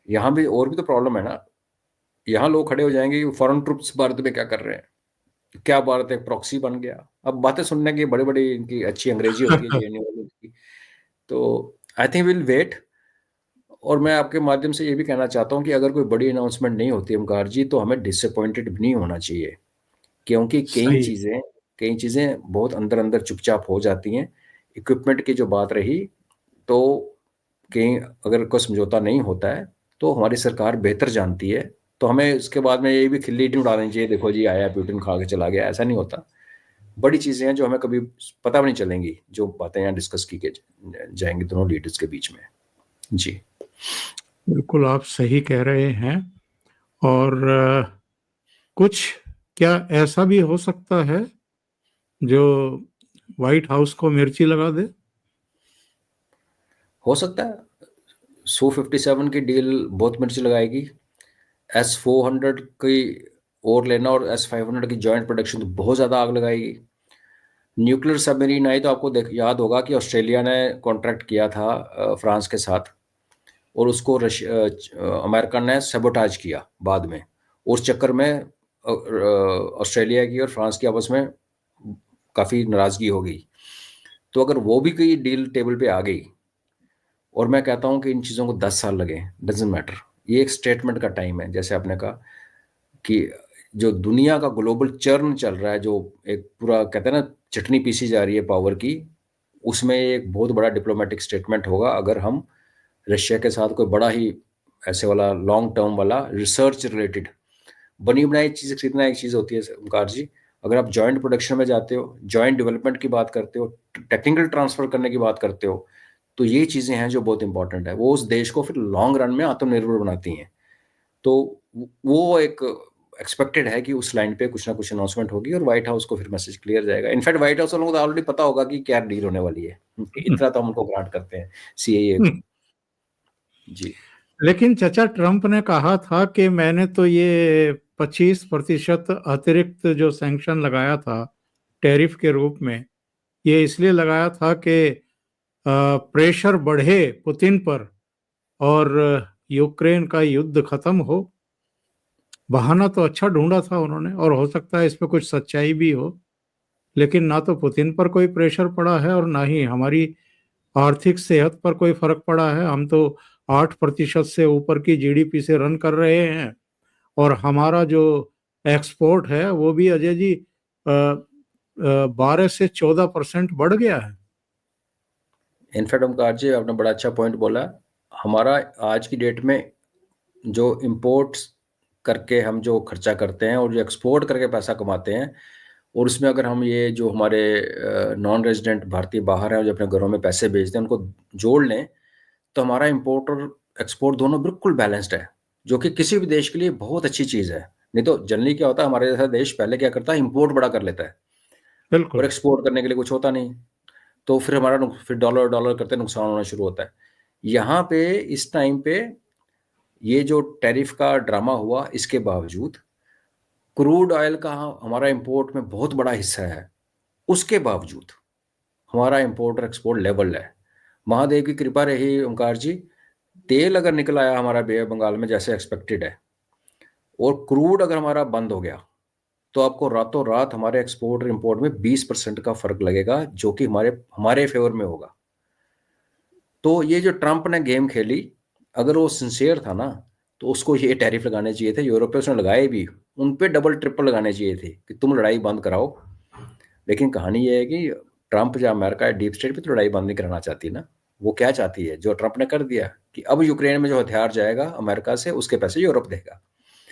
यहाँ भी और भी तो प्रॉब्लम है ना, यहाँ लोग खड़े हो जाएंगे कि फॉरेन ट्रूप्स भारत में क्या कर रहे हैं, क्या भारत एक प्रॉक्सी बन गया। अब बातें सुनने की बड़ी बड़ी इनकी अच्छी अंग्रेजी होती है जेएनयू वालों की। तो आई थिंक विल वेट। और मैं आपके माध्यम से ये भी कहना चाहता हूँ कि अगर कोई बड़ी अनाउंसमेंट नहीं होती ओमकार जी, तो हमें डिसअपॉइंटेड भी नहीं होना चाहिए, क्योंकि सही। कई चीज़ें बहुत अंदर अंदर चुपचाप हो जाती हैं। इक्विपमेंट की जो बात रही, तो कहीं अगर कोई समझौता नहीं होता है तो हमारी सरकार बेहतर जानती है, तो हमें उसके बाद में ये भी खिल्ली नहीं उड़ानी चाहिए, देखो जी आया पुतिन खा के चला गया, ऐसा नहीं होता। बड़ी चीज़ें हैं जो हमें कभी पता भी नहीं चलेंगी, जो बातें यहाँ डिस्कस की जाएंगी दोनों लीडर्स के बीच में। जी बिल्कुल आप सही कह रहे हैं। और कुछ क्या ऐसा भी हो सकता है जो व्हाइट हाउस को मिर्ची लगा दे? हो सकता है। Su-57 की डील बहुत मिर्च लगाएगी, S-400 की और लेना और S-500 की जॉइंट प्रोडक्शन तो बहुत ज़्यादा आग लगाएगी। न्यूक्लियर सबमरीन आई तो आपको याद होगा कि ऑस्ट्रेलिया ने कॉन्ट्रैक्ट किया था फ्रांस के साथ, और उसको अमेरिका ने सेबोटाज किया बाद में। उस चक्कर में ऑस्ट्रेलिया की और फ्रांस की आपस में काफ़ी नाराज़गी हो गई। तो अगर वो भी कोई डील टेबल पे आ गई, और मैं कहता हूँ कि इन चीज़ों को 10 साल लगे, डजेंट मैटर, ये एक स्टेटमेंट का टाइम है। जैसे आपने कहा कि जो दुनिया का ग्लोबल चर्न चल रहा है, जो एक पूरा कहते हैं ना चटनी पीसी जा रही है पावर की, उसमें एक बहुत बड़ा डिप्लोमेटिक स्टेटमेंट होगा अगर हम रशिया के साथ कोई बड़ा ही ऐसे वाला लॉन्ग टर्म वाला रिसर्च रिलेटेड बनी बनाई चीज़ खरीदना एक चीज़ होती है ओमकार जी। अगर आप जॉइंट प्रोडक्शन में जाते हो, जॉइंट डेवलपमेंट की बात करते हो, टेक्निकल ट्रांसफर करने की बात करते हो, तो ये चीज़ें हैं जो बहुत इंपॉर्टेंट है, वो उस देश को फिर लॉन्ग रन में आत्मनिर्भर बनाती हैं। तो वो एक एक्सपेक्टेड है कि उस लाइन पे कुछ ना कुछ अनाउंसमेंट होगी और व्हाइट हाउस को फिर मैसेज क्लियर जाएगा। इनफैक्ट व्हाइट हाउस वालों को तो ऑलरेडी पता होगा कि क्या डील होने वाली है, इतना तो हम उनको ग्रांट करते हैं सीएए को। जी लेकिन चाचा ट्रंप ने कहा था कि मैंने तो ये 25% अतिरिक्त जो सैंक्शन लगाया था टैरिफ के रूप में, ये इसलिए लगाया था कि प्रेशर बढ़े पुतिन पर और यूक्रेन का युद्ध खत्म हो। बहाना तो अच्छा ढूंढा था उन्होंने, और हो सकता है इसमें कुछ सच्चाई भी हो। लेकिन ना तो पुतिन पर कोई प्रेशर पड़ा है और ना ही हमारी आर्थिक सेहत पर कोई फर्क पड़ा है। हम तो 8% से ऊपर की जीडीपी से रन कर रहे हैं, और हमारा जो एक्सपोर्ट है वो भी अजय जी 12 से 14% बढ़ गया है। इनफैक्ट ओमकार जी आपने बड़ा अच्छा पॉइंट बोला। हमारा आज की डेट में जो इम्पोर्ट्स करके हम जो खर्चा करते हैं और जो एक्सपोर्ट करके पैसा कमाते हैं, और उसमें अगर हम ये जो हमारे नॉन रेजिडेंट भारतीय बाहर हैं जो अपने घरों में पैसे भेजते हैं उनको जोड़ लें, तो हमारा इम्पोर्ट और एक्सपोर्ट दोनों बिल्कुल बैलेंस्ड है, जो कि किसी भी देश के लिए बहुत अच्छी चीज़ है। नहीं तो जनरली क्या होता है, हमारे जैसा देश पहले क्या करता है, इम्पोर्ट बड़ा कर लेता है और बिल्कुल। एक्सपोर्ट करने के लिए कुछ होता नहीं, तो फिर हमारा फिर डॉलर डॉलर करते नुकसान होना शुरू होता है। यहाँ पे इस टाइम पे ये जो टैरिफ का ड्रामा हुआ, इसके बावजूद क्रूड ऑयल का हमारा इंपोर्ट में बहुत बड़ा हिस्सा है, उसके बावजूद हमारा इंपोर्ट और एक्सपोर्ट लेवल है। महादेव की कृपा रही ओंकार जी, तेल अगर निकल आया हमारा बे बंगाल में जैसे एक्सपेक्टेड है, और क्रूड अगर हमारा बंद हो गया, तो आपको रातों रात हमारे एक्सपोर्ट और इंपोर्ट में 20% का फर्क लगेगा, जो कि हमारे हमारे फेवर में होगा। तो ये जो ट्रंप ने गेम खेली, अगर वो सिंसियर था ना, तो उसको ये टैरिफ लगाने चाहिए थे। यूरोप पे उसने लगाए भी, उन पे डबल ट्रिपल लगाने चाहिए थे कि तुम लड़ाई बंद कराओ। लेकिन कहानी ये है कि ट्रंप जो अमेरिका डीप स्टेट पे तो लड़ाई बंद नहीं कराना चाहती ना। वो क्या चाहती है, जो ट्रंप ने कर दिया कि अब यूक्रेन में जो हथियार जाएगा अमेरिका से, उसके पैसे यूरोप देगा।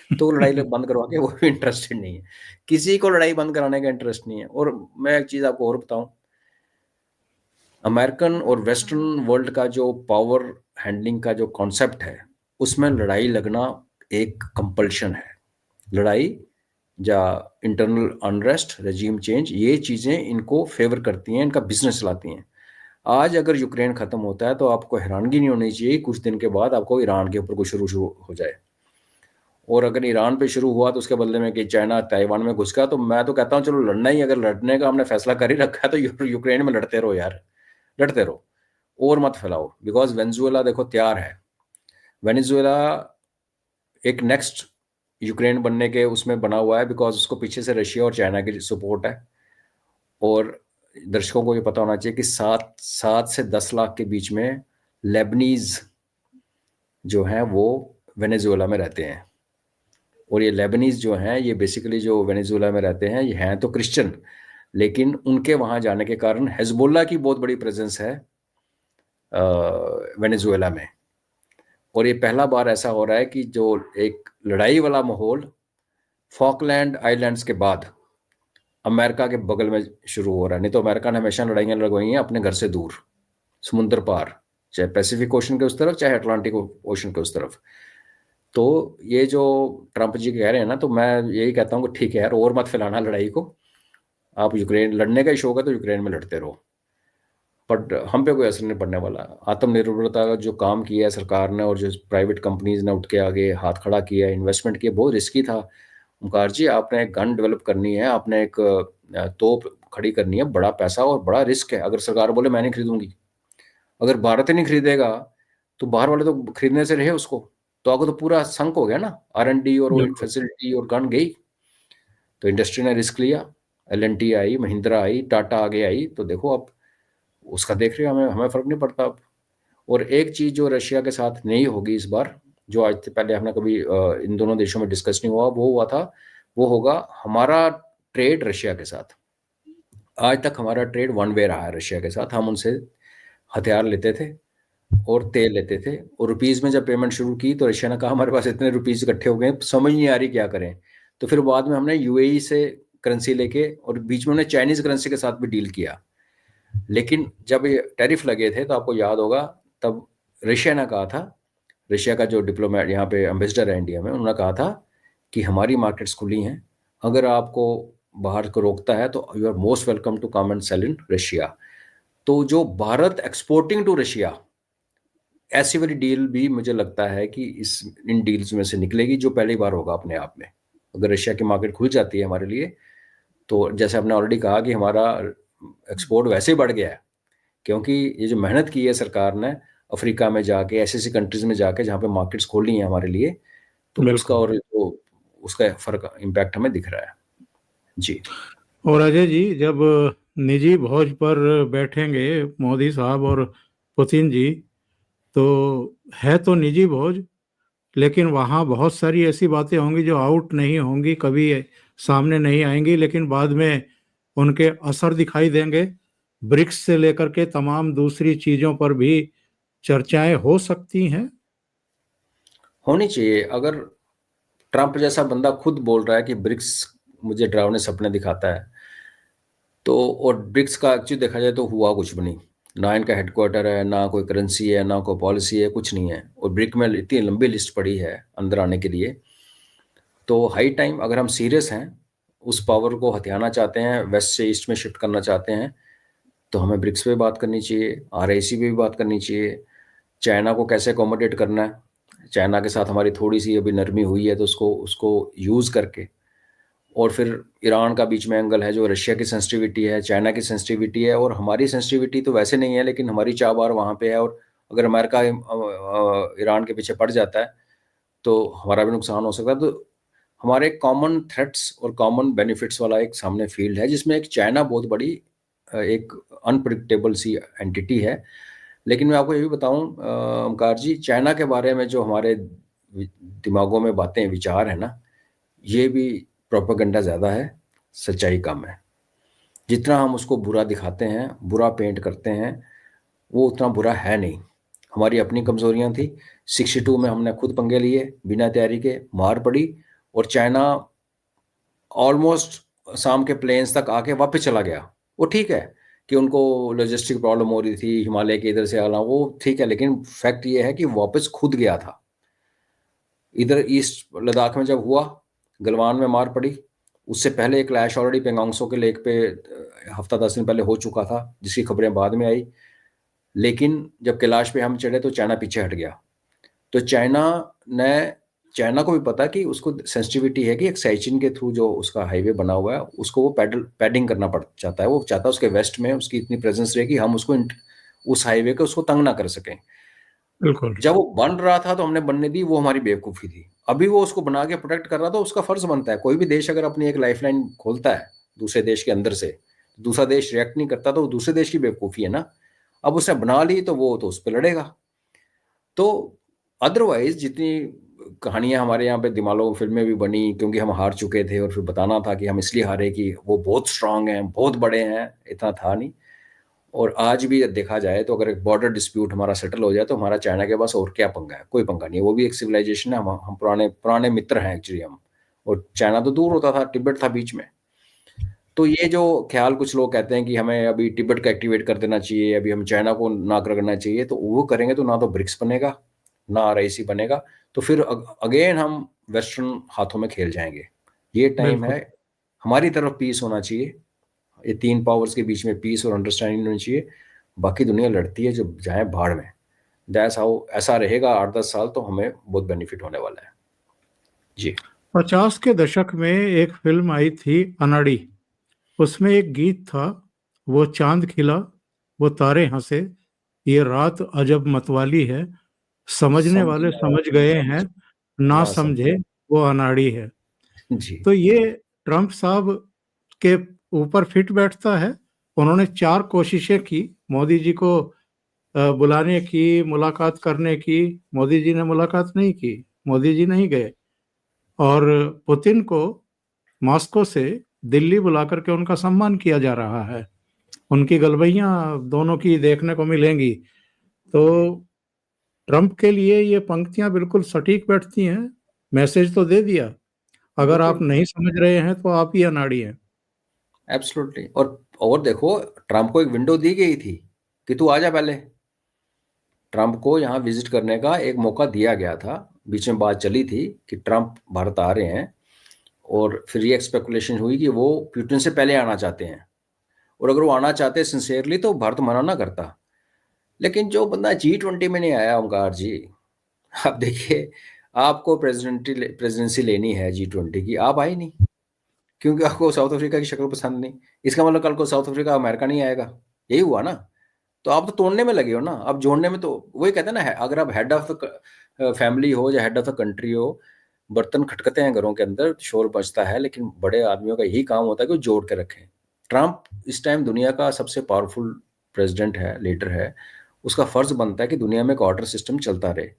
तो लड़ाई बंद करवा के वो भी इंटरेस्टेड नहीं है, किसी को लड़ाई बंद कराने का इंटरेस्ट नहीं है। और मैं एक चीज़ आपको और बताऊं, अमेरिकन और वेस्टर्न वर्ल्ड का जो पावर हैंडलिंग का जो कॉन्सेप्ट है, उसमें लड़ाई लगना एक कंपल्शन है। लड़ाई या इंटरनल अनरेस्ट, रेजिम चेंज, ये चीज़ें इनको फेवर करती हैं, इनका बिजनेस चलाती हैं। आज अगर यूक्रेन खत्म होता है तो आपको हैरानगी नहीं होनी चाहिए कुछ दिन के बाद आपको ईरान के ऊपर कुछ शुरू शुरू हो जाए। और अगर ईरान पे शुरू हुआ तो उसके बदले में कि चाइना ताइवान में घुस गया, तो मैं तो कहता हूँ चलो लड़ना ही, अगर लड़ने का हमने फैसला कर ही रखा है तो यूक्रेन में लड़ते रहो यार, लड़ते रहो और मत फैलाओ। बिकॉज वेनेजुएला देखो तैयार है, वेनेजुएला एक नेक्स्ट यूक्रेन बनने के उसमें बना हुआ है, बिकॉज उसको पीछे से रशिया और चाइना की सपोर्ट है। और दर्शकों को ये पता होना चाहिए कि 7 से 10 लाख के बीच में लेबनीज जो हैं वो वेनेजुएला में रहते हैं। और ये लेबनीज जो हैं ये बेसिकली जो वेनेजुएला में रहते हैं ये हैं तो क्रिश्चियन, लेकिन उनके वहाँ जाने के कारण हिजबुल्लाह की बहुत बड़ी प्रेजेंस है वेनेजुएला में। और ये पहला बार ऐसा हो रहा है कि जो एक लड़ाई वाला माहौल फॉकलैंड आइलैंड्स के बाद अमेरिका के बगल में शुरू हो रहा है। नहीं तो अमेरिका ने हमेशा लड़ाइयाँ लगवाई हैं अपने घर से दूर, समुद्र पार, चाहे पैसिफिक ओशन के उस तरफ चाहे अटलांटिक ओशन के उस तरफ। तो ये जो ट्रंप जी कह रहे हैं ना, तो मैं यही कहता हूँ कि ठीक है यार, और मत फैलाना लड़ाई को। आप यूक्रेन लड़ने का ही शौक है तो यूक्रेन में लड़ते रहो, बट हम पे कोई असर नहीं पड़ने वाला। आत्मनिर्भरता का जो काम किया है सरकार ने और जो प्राइवेट कंपनीज ने उठ के आगे हाथ खड़ा किया है, इन्वेस्टमेंट किया, बहुत रिस्की था। ओमकार जी, आपने एक गन डेवलप करनी है, आपने एक तोप खड़ी करनी है, बड़ा पैसा और बड़ा रिस्क है। अगर सरकार बोले मैं नहीं खरीदूंगी, अगर भारत ही नहीं खरीदेगा तो बाहर वाले तो खरीदने से रहे उसको, तो आगे तो पूरा संक हो गया ना, R&D और वो बिल्कुल। फैसिलिटी और गन गई। तो इंडस्ट्री ने रिस्क लिया, L&T आई, महिंद्रा आई, टाटा आगे आई, तो देखो अब उसका देख रहे हो, हमें हमें फर्क नहीं पड़ता अब। और एक चीज जो रशिया के साथ नहीं होगी इस बार, जो आज से पहले हमने कभी इन दोनों देशों में डिस्कस नहीं हुआ, वो हुआ था, वो होगा हमारा ट्रेड रशिया के साथ। आज तक हमारा ट्रेड वन वे रहा है रशिया के साथ। हम उनसे हथियार लेते थे और तेल लेते थे, और रुपीज में जब पेमेंट शुरू की तो रशिया ने कहा हमारे पास इतने रुपीज इकट्ठे हो गए, समझ नहीं आ रही क्या करें। तो फिर बाद में हमने UAE से करेंसी लेके, और बीच में हमने चाइनीज करेंसी के साथ भी डील किया। लेकिन जब ये टैरिफ लगे थे तो आपको याद होगा, तब रशिया ने कहा था, रशिया का जो डिप्लोमेट यहाँ पे एम्बेसडर है इंडिया में, उन्होंने कहा था कि हमारी मार्केट्स खुली हैं, अगर आपको बाहर को रोकता है तो you are most welcome to come and sell in Russia. तो जो भारत एक्सपोर्टिंग टू रशिया, ऐसी वाली डील भी मुझे लगता है कि इन डील्स में से निकलेगी, जो पहली बार होगा अपने आप में। अगर रशिया की मार्केट खुल जाती है हमारे लिए, तो जैसे आपने ऑलरेडी कहा कि हमारा एक्सपोर्ट वैसे ही बढ़ गया है, क्योंकि ये जो मेहनत की है सरकार ने अफ्रीका में जाके, ऐसी कंट्रीज में जाके जहाँ पे मार्केट्स खोलनी है हमारे लिए, तो उसका बिल्कुल। और जो उसका फर्क इम्पैक्ट हमें दिख रहा है जी। और अजय जी, जब निजी भोज पर बैठेंगे मोदी साहब और पुतिन जी, तो है तो निजी भोज, लेकिन वहाँ बहुत सारी ऐसी बातें होंगी जो आउट नहीं होंगी, कभी सामने नहीं आएंगी, लेकिन बाद में उनके असर दिखाई देंगे। ब्रिक्स से लेकर के तमाम दूसरी चीजों पर भी चर्चाएं हो सकती हैं। होनी चाहिए। अगर ट्रंप जैसा बंदा खुद बोल रहा है कि ब्रिक्स मुझे डरावने सपने दिखाता है, तो और ब्रिक्स का एक्चुअली देखा जाए तो हुआ कुछ भी नहीं, ना इनका हेडक्वार्टर है, ना कोई करेंसी है, ना कोई पॉलिसी है, कुछ नहीं है। और ब्रिक में इतनी लंबी लिस्ट पड़ी है अंदर आने के लिए। तो हाई टाइम, अगर हम सीरियस हैं, उस पावर को हथियाना चाहते हैं, वेस्ट से ईस्ट में शिफ्ट करना चाहते हैं, तो हमें ब्रिक्स पे बात करनी चाहिए, RIC पे भी बात करनी चाहिए। चाइना को कैसे अकोमोडेट करना है, चाइना के साथ हमारी थोड़ी सी अभी नरमी हुई है, तो उसको उसको यूज़ करके। और फिर ईरान का बीच में एंगल है, जो रशिया की सेंसिटिविटी है, चाइना की सेंसिटिविटी है, और हमारी सेंसिटिविटी तो वैसे नहीं है, लेकिन हमारी चाह बार वहाँ पे है। और अगर अमेरिका ईरान के पीछे पड़ जाता है तो हमारा भी नुकसान हो सकता है। तो हमारे कॉमन थ्रेट्स और कॉमन बेनिफिट्स वाला एक सामने फील्ड है, जिसमें एक चाइना बहुत बड़ी एक अनप्रिडिक्टेबल सी एंटिटी है। लेकिन मैं आपको ये भी बताऊं ओमकार जी, चाइना के बारे में जो हमारे दिमागों में बातें विचार है ना, ये भी प्रोपेगेंडा ज़्यादा है, सच्चाई कम है। जितना हम उसको बुरा दिखाते हैं, बुरा पेंट करते हैं, वो उतना बुरा है नहीं। हमारी अपनी कमज़ोरियां थी, 62 में हमने खुद पंगे लिए बिना तैयारी के, मार पड़ी, और चाइना ऑलमोस्ट शाम के प्लेन्स तक आके वापस चला गया। वो ठीक है कि उनको लॉजिस्टिक प्रॉब्लम हो रही थी, हिमालय के इधर से आना, वो ठीक है, लेकिन फैक्ट ये है कि वापस खुद गया था। इधर ईस्ट लद्दाख में जब हुआ, गलवान में मार पड़ी, उससे पहले एक क्लैश ऑलरेडी पेंगोंगसो के लेक पे हफ्ता 10 दिन पहले हो चुका था, जिसकी खबरें बाद में आई। लेकिन जब कैलाश पे हम चढ़े तो चाइना पीछे हट गया। तो चाइना को भी पता कि उसको सेंसिटिविटी है कि एक साइचिन के थ्रू जो उसका हाईवे बना हुआ है उसको वो पैडिंग करना पड़ चाहता है। वो चाहता है उसके वेस्ट में उसकी इतनी प्रेजेंस रहे कि हम उसको उस हाईवे को उसको तंग ना कर सकें। बिल्कुल जब वो बन रहा था तो हमने बनने दी, वो हमारी बेवकूफ़ी थी। अभी वो उसको बना के प्रोटेक्ट कर रहा था, उसका फर्ज बनता है। कोई भी देश अगर अपनी एक लाइफलाइन खोलता है दूसरे देश के अंदर से, दूसरा देश रिएक्ट नहीं करता तो वो दूसरे देश की बेवकूफ़ी है ना। अब उसने बना ली तो वो तो उस पर लड़ेगा। तो अदरवाइज जितनी कहानियां हमारे यहाँ पे दिमागों फिल्में भी बनी क्योंकि हम हार चुके थे और फिर बताना था कि हम इसलिए हारे कि वो बहुत स्ट्रांग हैं, बहुत बड़े हैं, इतना था नहीं। और आज भी देखा जाए तो अगर एक बॉर्डर डिस्प्यूट हमारा सेटल हो जाए तो हमारा चाइना के पास और क्या पंगा है? कोई पंगा नहीं है। वो भी एक सिविलाइजेशन है, हम पुराने पुराने मित्र हैं एक्चुअली हम। और चाइना तो दूर होता था, तिब्बत था बीच में। तो ये जो ख्याल कुछ लोग कहते हैं कि हमें अभी तिब्बत का एक्टिवेट कर देना चाहिए, अभी हम चाइना को ना करना चाहिए, तो वो करेंगे तो ना तो ब्रिक्स बनेगा ना RIC बनेगा। तो फिर अगेन हम वेस्टर्न हाथों में खेल जाएंगे। ये टाइम बिल्कुल। है, हमारी तरफ पीस होना चाहिए। ये 3 पावर्स के बीच में पीस और अंडरस्टैंडिंग होनी चाहिए। बाकी दुनिया लड़ती है जब जाए भाड़ में। That's how. ऐसा रहेगा 8-10 साल तो हमें बहुत बेनिफिट होने वाला है। जी 50 के दशक में एक फिल्म आई थी अनाड़ी। उसमें एक गीत था, वो चांद खिला, वो तारे हंसे, ये रात अजब मतवाली है, समझने वाले समझने समझ वाले गए हैं, समझ ना ना समझे समझे। वो अनाड़ी है। जी तो ये ट्रंप साहब के ऊपर फिट बैठता है। उन्होंने 4 कोशिशें की मोदी जी को बुलाने की, मुलाकात करने की। मोदी जी ने मुलाकात नहीं की, मोदी जी नहीं गए। और पुतिन को मॉस्को से दिल्ली बुला करके उनका सम्मान किया जा रहा है। उनकी गलबैयां दोनों की देखने को मिलेंगी। तो ट्रंप के लिए ये पंक्तियां बिल्कुल सटीक बैठती हैं। मैसेज तो दे दिया, अगर आप बिल्कुल नहीं समझ रहे हैं तो आप ही अनाड़ी हैं। एब्सोल्युटली। और देखो, ट्रंप को एक विंडो दी गई थी कि तू आ जा पहले। ट्रंप को यहाँ विजिट करने का एक मौका दिया गया था। बीच में बात चली थी कि ट्रंप भारत आ रहे हैं, और फिर ये स्पेकुलेशन हुई कि वो पुतिन से पहले आना चाहते हैं। और अगर वो आना चाहते सिंसियरली तो भारत मना ना करता। लेकिन जो बंदा G20 में नहीं आया, ओंकार जी, आप देखिए, आपको प्रेसिडेंसी लेनी है G20 की, आप आए नहीं क्योंकि आपको साउथ अफ्रीका की शक्ल पसंद नहीं। इसका मतलब कल को साउथ अफ्रीका अमेरिका नहीं आएगा, यही हुआ ना। तो आप तो तोड़ने में लगे हो ना, आप जोड़ने में तो वही कहते हैं ना, अगर आप हेड ऑफ द फैमिली हो या हेड ऑफ द कंट्री हो, बर्तन खटकते हैं घरों के अंदर, शोर बजता है, लेकिन बड़े आदमियों का यही काम होता है कि वो जोड़ के रखें। ट्रंप इस टाइम दुनिया का सबसे पावरफुल प्रेसिडेंट है, लीडर है। उसका फर्ज बनता है कि दुनिया में एक ऑर्डर सिस्टम चलता रहे।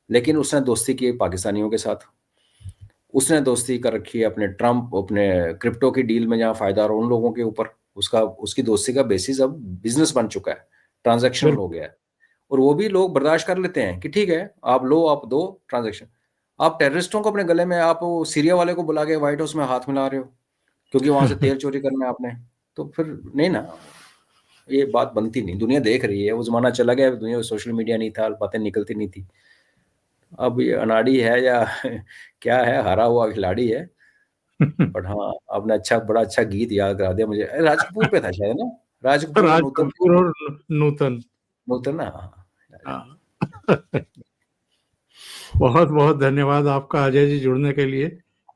लेकिन उसने दोस्ती की पाकिस्तानियों के साथ, उसने दोस्ती कर रखी है अपने ट्रंप अपने क्रिप्टो की डील में जहाँ फायदा रहा उन लोगों के ऊपर। उसका उसकी दोस्ती का बेसिस अब बिजनेस बन चुका है, ट्रांजैक्शनल हो बिल्कुल। गया है। और वो भी लोग बर्दाश्त कर लेते हैं कि ठीक है, आप लो, आप दो ट्रांजैक्शन। आप टेररिस्टों को अपने गले में, आप वो सीरिया वाले को बुला के व्हाइट हाउस में हाथ मिला रहे हो क्योंकि वहां से तेल चोरी करना है आपने। तो फिर नहीं ना, ये बात बनती नहीं। दुनिया देख रही है, वो जमाना चला गया, दुनिया में सोशल मीडिया नहीं था, बातें निकलती नहीं थी। अब ये अनाड़ी है या क्या है, हारा हुआ खिलाड़ी है। बट हाँ, आपने बड़ा अच्छा गीत याद करा दिया मुझे। राज कपूर पे था शायद ना, राज कपूर और राज नूतन। कपूर और नूतन। नूतन ना, हाँ। हाँ। बहुत बहुत धन्यवाद आपका अजय जी, जुड़ने के लिए,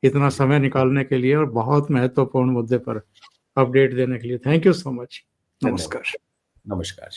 इतना जी समय निकालने के लिए, और बहुत महत्वपूर्ण मुद्दे पर अपडेट देने के लिए। Thank you so much. धन्यवाद। नमस्कार। नमस्कार।